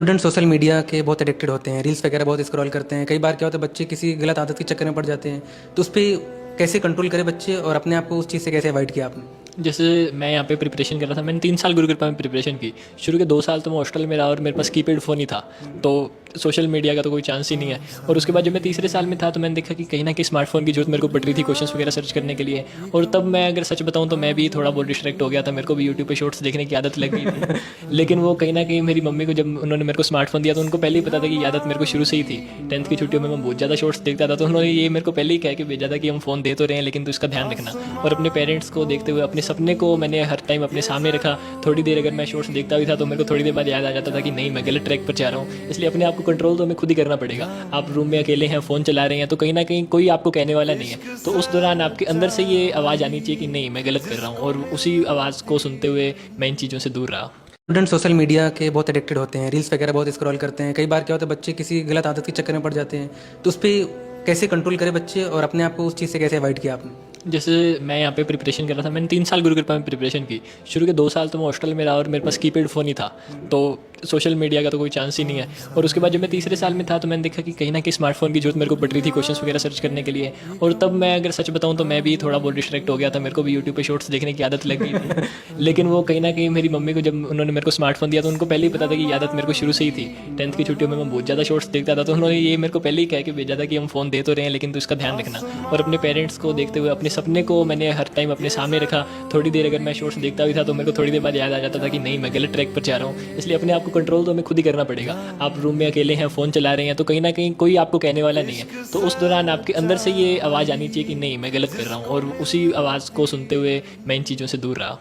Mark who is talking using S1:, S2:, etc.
S1: Student social media के बहुत addicted होते हैं, रील्स वगैरह बहुत स्क्रॉल करते हैं। कई बार क्या होता है, बच्चे किसी गलत आदत के चक्कर में पड़ जाते हैं। तो उस पे कैसे कंट्रोल करें बच्चे, और अपने आप को उस चीज़ से कैसे अवॉइड किया आपने?
S2: जैसे मैं यहाँ पे प्रिपरेशन कर रहा था। मैंने 3 साल गुरु कृपा में प्रिपरेशन की। शुरू के 2 साल तो मैं हॉस्टल में रहा और मेरे पास कीपैड फ़ोन ही था, तो सोशल मीडिया का तो कोई चांस ही नहीं है। और उसके बाद जब मैं तीसरे साल में था तो मैंने देखा कि कहीं ना कहीं स्मार्टफोन की जरूरत मेरे को पड़ रही थी क्वेश्चंस वगैरह सर्च करने के लिए। और तब मैं अगर सच बताऊँ तो मैं भी थोड़ा बहुत डिस्ट्रैक्ट हो गया था। मेरे को भी यूट्यूब पे शॉर्ट्स देखने की आदत लग गई थी। लेकिन वो कहीं ना कहीं मेरी मम्मी को, जब उन्होंने मेरे को स्मार्टफोन दिया तो उनको पहले ही पता था कि ये आदत मेरे को शुरू से ही थी। 10th की छुट्टियों में मैं बहुत ज़्यादा शॉर्ट्स देखता था, तो उन्होंने ये मेरे को पहले ही कह के भेजा था कि हम फ़ोन दे तो रहे हैं लेकिन तो इसका ध्यान रखना। और अपने पेरेंट्स को देखते हुए अपने सपने को मैंने हर टाइम अपने सामने रखा। थोड़ी देर अगर मैं शॉर्ट्स देखता भी था तो मेरे को थोड़ी देर बाद याद आ जाता था कि नहीं, मैं गलत ट्रैक पर जा रहा हूँ। इसलिए अपने आप को कंट्रोल तो हमें खुद ही करना पड़ेगा। आप रूम में अकेले हैं, फ़ोन चला रहे हैं, तो कहीं ना कहीं कोई आपको कहने वाला नहीं है। तो उस दौरान आपके अंदर से ये आवाज़ आनी चाहिए कि नहीं, मैं गलत कर रहा हूँ, और उसी आवाज़ को सुनते हुए मैं इन चीज़ों से दूर रहा।
S1: स्टूडेंट सोशल मीडिया के बहुत एडिक्टेड होते हैं, रील्स वगैरह बहुत स्क्रॉल करते हैं। कई बार क्या होता है, बच्चे किसी गलत आदत के चक्कर में पड़ जाते हैं। तो उस पे कैसे कंट्रोल करें बच्चे, और अपने आप को उस चीज़ से कैसे अवॉइड किया आपने?
S2: जैसे मैं यहाँ पे प्रिपरेशन कर रहा था। मैंने 3 साल गुरु कृपा में प्रिपरेशन की। शुरू के 2 साल तो मैं हॉस्टल में रहा और मेरे पास कीपैड फ़ोन ही था, तो सोशल मीडिया का तो कोई चांस ही नहीं है। और उसके बाद जब मैं तीसरे साल में था तो मैंने देखा कि कहीं ना कहीं स्मार्टफोन की जरूरत मेरे को पड़ रही थी क्वेश्चंस वगैरह सर्च करने के लिए। और तब मैं अगर सच बताऊँ तो मैं भी थोड़ा बहुत डिस्ट्रैक्ट हो गया था। मेरे को भी यूट्यूब पे शॉर्ट्स देखने की आदत लग गई थी। लेकिन वो कहीं ना कहीं मेरी मम्मी को, जब उन्होंने मेरे को स्मार्टफोन दिया तो उनको पहले ही पता था कि ये आदत मेरे को शुरू से ही थी। 10th की छुट्टियों में मैं बहुत ज़्यादा शॉर्ट्स देखता था, तो उन्होंने ये मेरे को पहले ही कह के भेजा था कि हम फ़ोन दे तो रहे हैं लेकिन तो इसका ध्यान रखना। और अपने पेरेंट्स को देखते हुए अपने सपने को मैंने हर टाइम अपने सामने रखा। थोड़ी देर अगर मैं शॉर्ट्स देखता भी था तो मेरे को थोड़ी देर बाद याद आ जाता था कि नहीं, मैं गलत ट्रैक पर जा रहा हूँ। इसलिए अपने आप को कंट्रोल तो हमें खुद ही करना पड़ेगा। आप रूम में अकेले हैं, फ़ोन चला रहे हैं, तो कहीं ना कहीं कोई आपको कहने वाला नहीं है। तो उस दौरान आपके अंदर से ये आवाज़ आनी चाहिए कि नहीं, मैं गलत कर रहा हूँ, और उसी आवाज़ को सुनते हुए मैं इन चीज़ों से दूर रहा।